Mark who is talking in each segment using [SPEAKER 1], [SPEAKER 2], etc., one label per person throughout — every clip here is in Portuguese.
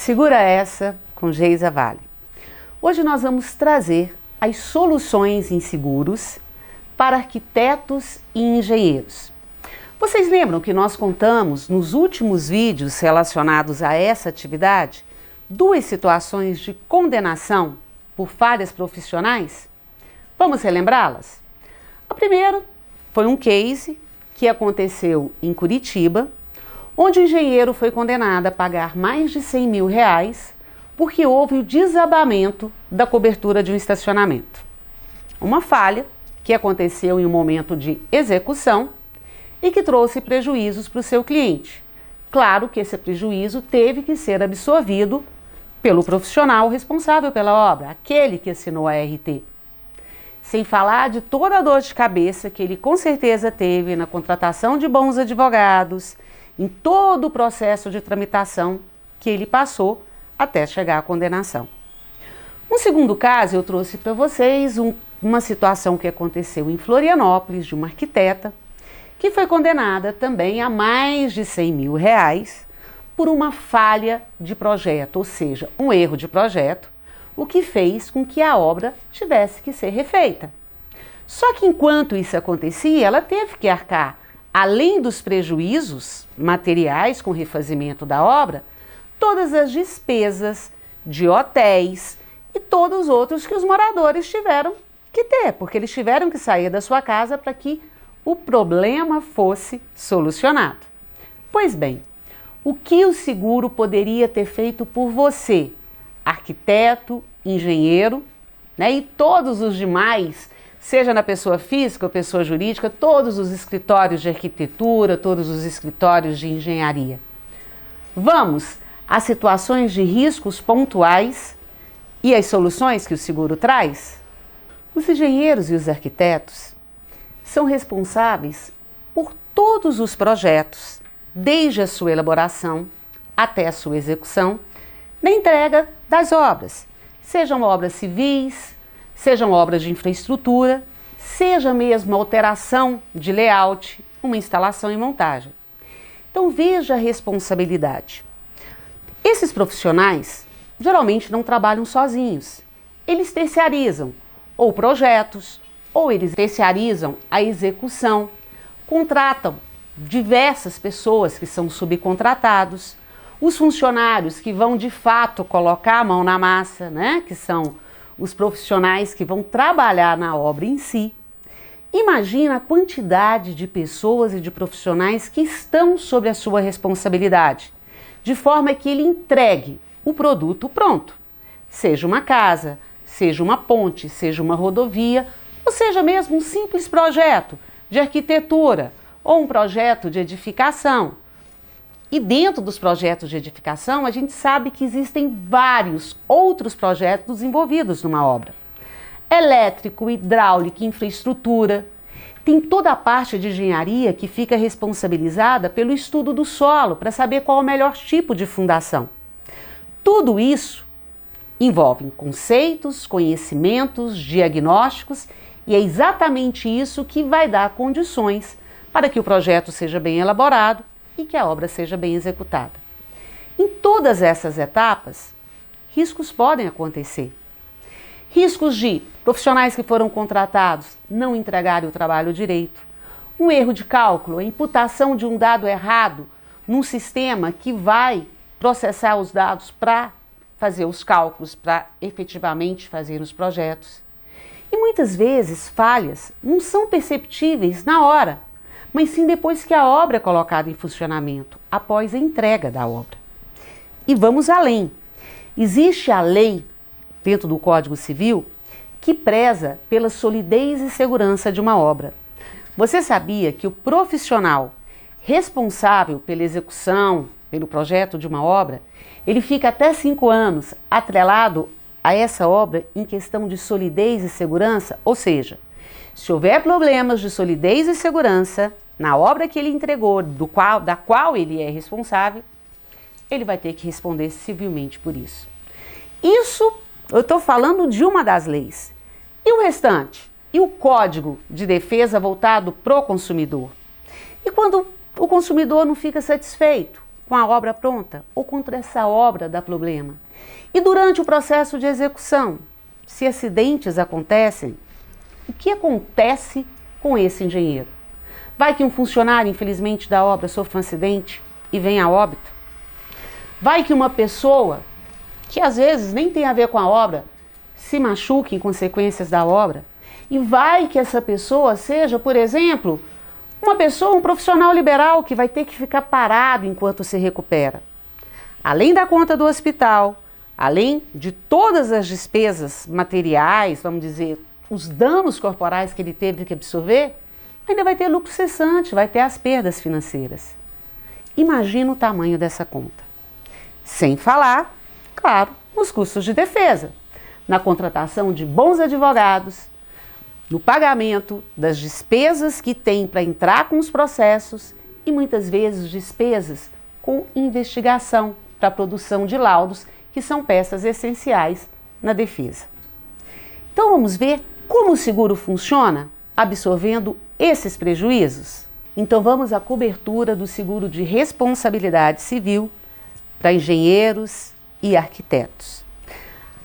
[SPEAKER 1] Segura essa com Geisa Vale. Hoje nós vamos trazer as soluções em seguros para arquitetos e engenheiros. Vocês lembram que nós contamos nos últimos vídeos relacionados a essa atividade duas situações de condenação por falhas profissionais? Vamos relembrá-las? A primeira foi um case que aconteceu em Curitiba, onde o engenheiro foi condenado a pagar mais de R$100 mil porque houve o desabamento da cobertura de um estacionamento. Uma falha que aconteceu em um momento de execução e que trouxe prejuízos para o seu cliente. Claro que esse prejuízo teve que ser absorvido pelo profissional responsável pela obra, aquele que assinou a RT. Sem falar de toda a dor de cabeça que ele com certeza teve na contratação de bons advogados, em todo o processo de tramitação que ele passou até chegar à condenação. Um segundo caso, eu trouxe para vocês uma situação que aconteceu em Florianópolis, de uma arquiteta, que foi condenada também a mais de R$100 mil por uma falha de projeto, ou seja, um erro de projeto, o que fez com que a obra tivesse que ser refeita. Só que enquanto isso acontecia, ela teve que arcar, além dos prejuízos materiais com o refazimento da obra, todas as despesas de hotéis e todos os outros que os moradores tiveram que ter, porque eles tiveram que sair da sua casa para que o problema fosse solucionado. Pois bem, o que o seguro poderia ter feito por você, arquiteto, engenheiro, e todos os demais, seja na pessoa física ou pessoa jurídica, todos os escritórios de arquitetura, todos os escritórios de engenharia? Vamos às situações de riscos pontuais e as soluções que o seguro traz? Os engenheiros e os arquitetos são responsáveis por todos os projetos, desde a sua elaboração até a sua execução, na entrega das obras, sejam obras civis, sejam obras de infraestrutura, seja mesmo alteração de layout, uma instalação e montagem. Então veja a responsabilidade. Esses profissionais geralmente não trabalham sozinhos, eles terceirizam ou projetos, ou eles terceirizam a execução, contratam diversas pessoas que são subcontratados, os funcionários que vão de fato colocar a mão na massa, que são os profissionais que vão trabalhar na obra em si. Imagina a quantidade de pessoas e de profissionais que estão sob a sua responsabilidade, de forma que ele entregue o produto pronto, seja uma casa, seja uma ponte, seja uma rodovia, ou seja mesmo um simples projeto de arquitetura ou um projeto de edificação. E dentro dos projetos de edificação, a gente sabe que existem vários outros projetos envolvidos numa obra. Elétrico, hidráulica, infraestrutura. Tem toda a parte de engenharia que fica responsabilizada pelo estudo do solo, para saber qual é o melhor tipo de fundação. Tudo isso envolve conceitos, conhecimentos, diagnósticos, e é exatamente isso que vai dar condições para que o projeto seja bem elaborado e que a obra seja bem executada. Em todas essas etapas, riscos podem acontecer. Riscos de profissionais que foram contratados não entregarem o trabalho direito, um erro de cálculo, a imputação de um dado errado num sistema que vai processar os dados para fazer os cálculos, para efetivamente fazer os projetos. E muitas vezes falhas não são perceptíveis na hora, mas sim depois que a obra é colocada em funcionamento, após a entrega da obra. E vamos além. Existe a lei, dentro do Código Civil, que preza pela solidez e segurança de uma obra. Você sabia que o profissional responsável pela execução, pelo projeto de uma obra, ele fica até 5 anos atrelado a essa obra em questão de solidez e segurança? Ou seja, se houver problemas de solidez e segurança na obra que ele entregou, da qual ele é responsável, ele vai ter que responder civilmente por isso. Isso eu estou falando de uma das leis. E o restante? E o Código de Defesa voltado para o consumidor? E quando o consumidor não fica satisfeito? com a obra pronta ou quando essa obra dá problema. E durante o processo de execução, se acidentes acontecem, o que acontece com esse engenheiro? Vai que um funcionário, infelizmente, da obra sofre um acidente e venha a óbito? Vai que uma pessoa, que às vezes nem tem a ver com a obra, se machuque em consequências da obra? E vai que essa pessoa seja, por exemplo, um profissional liberal que vai ter que ficar parado enquanto se recupera. Além da conta do hospital, além de todas as despesas materiais, vamos dizer, os danos corporais que ele teve que absorver, ainda vai ter lucro cessante, vai ter as perdas financeiras. Imagina o tamanho dessa conta. Sem falar, claro, nos custos de defesa, na contratação de bons advogados, no pagamento das despesas que tem para entrar com os processos e muitas vezes despesas com investigação para a produção de laudos, que são peças essenciais na defesa. Então vamos ver como o seguro funciona absorvendo esses prejuízos? Então vamos à cobertura do seguro de responsabilidade civil para engenheiros e arquitetos.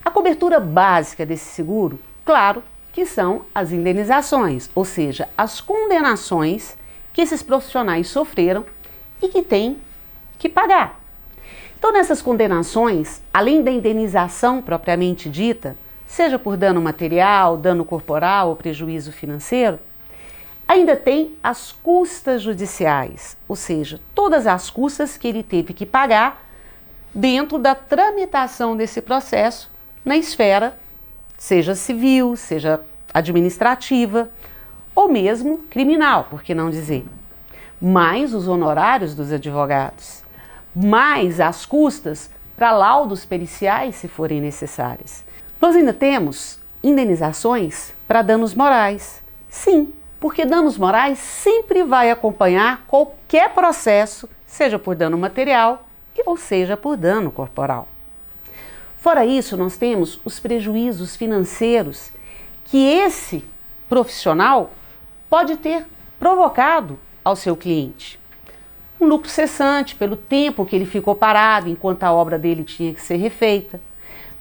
[SPEAKER 1] A cobertura básica desse seguro, claro, que são as indenizações, ou seja, as condenações que esses profissionais sofreram e que têm que pagar. Então, nessas condenações, além da indenização propriamente dita, seja por dano material, dano corporal ou prejuízo financeiro, ainda tem as custas judiciais, ou seja, todas as custas que ele teve que pagar dentro da tramitação desse processo na esfera, seja civil, seja administrativa ou mesmo criminal, por que não dizer? Mais os honorários dos advogados, mais as custas para laudos periciais, se forem necessárias. Nós ainda temos indenizações para danos morais. Sim, porque danos morais sempre vai acompanhar qualquer processo, seja por dano material ou seja por dano corporal. Fora isso, nós temos os prejuízos financeiros que esse profissional pode ter provocado ao seu cliente. Um lucro cessante pelo tempo que ele ficou parado enquanto a obra dele tinha que ser refeita.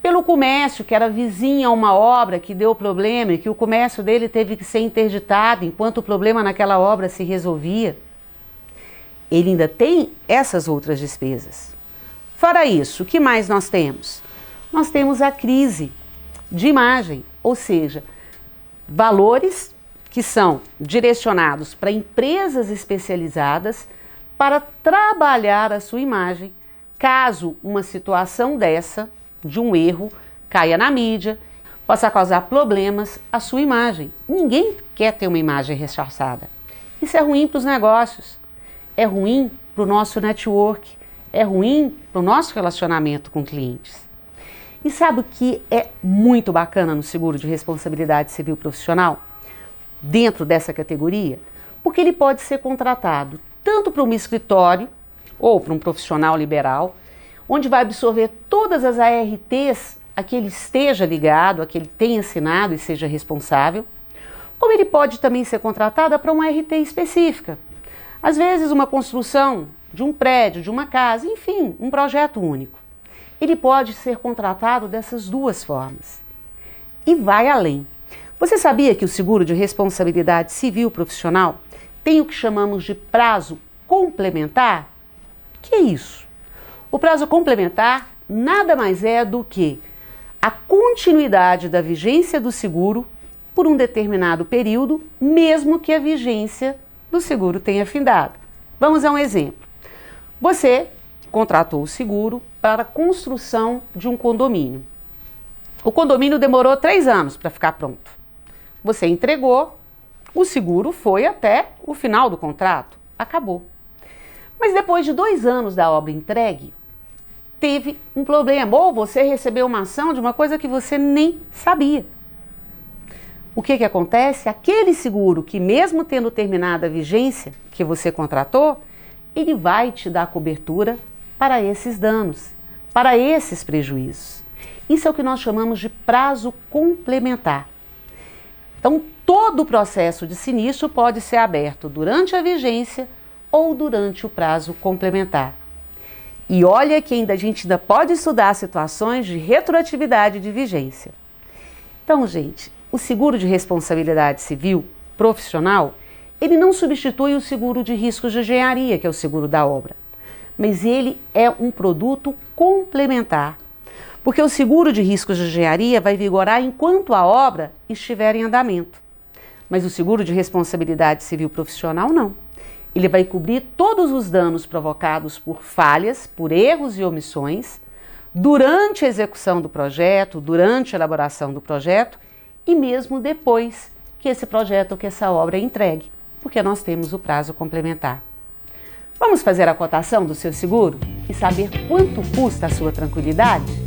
[SPEAKER 1] Pelo comércio que era vizinho a uma obra que deu problema e que o comércio dele teve que ser interditado enquanto o problema naquela obra se resolvia. Ele ainda tem essas outras despesas. Fora isso, o que mais nós temos? Nós temos a crise de imagem, ou seja, valores que são direcionados para empresas especializadas para trabalhar a sua imagem, caso uma situação dessa, de um erro, caia na mídia, possa causar problemas à sua imagem. Ninguém quer ter uma imagem rechaçada. Isso é ruim para os negócios, é ruim para o nosso network, é ruim para o nosso relacionamento com clientes. E sabe o que é muito bacana no seguro de responsabilidade civil profissional? Dentro dessa categoria? Porque ele pode ser contratado tanto para um escritório ou para um profissional liberal, onde vai absorver todas as ARTs a que ele esteja ligado, a que ele tenha assinado e seja responsável, como ele pode também ser contratado para uma ART específica. Às vezes uma construção de um prédio, de uma casa, enfim, um projeto único. Ele pode ser contratado dessas duas formas. E vai além. Você sabia que o seguro de responsabilidade civil profissional tem o que chamamos de prazo complementar? Que é isso? O prazo complementar nada mais é do que a continuidade da vigência do seguro por um determinado período, mesmo que a vigência do seguro tenha findado. Vamos a um exemplo. Você contratou o seguro para a construção de um condomínio. O condomínio demorou 3 anos para ficar pronto. Você entregou, o seguro foi até o final do contrato, acabou. Mas depois de 2 anos da obra entregue, teve um problema, ou você recebeu uma ação de uma coisa que você nem sabia. O que acontece? Aquele seguro que mesmo tendo terminado a vigência que você contratou, ele vai te dar cobertura para esses danos, para esses prejuízos. Isso é o que nós chamamos de prazo complementar. Então, todo o processo de sinistro pode ser aberto durante a vigência ou durante o prazo complementar. E olha que a gente ainda pode estudar situações de retroatividade de vigência. Então, gente, o seguro de responsabilidade civil profissional, ele não substitui o seguro de riscos de engenharia, que é o seguro da obra, mas ele é um produto complementar, porque o seguro de riscos de engenharia vai vigorar enquanto a obra estiver em andamento, mas o seguro de responsabilidade civil profissional não. Ele vai cobrir todos os danos provocados por falhas, por erros e omissões, durante a execução do projeto, durante a elaboração do projeto e mesmo depois que esse projeto ou que essa obra é entregue, porque nós temos o prazo complementar. Vamos fazer a cotação do seu seguro e saber quanto custa a sua tranquilidade?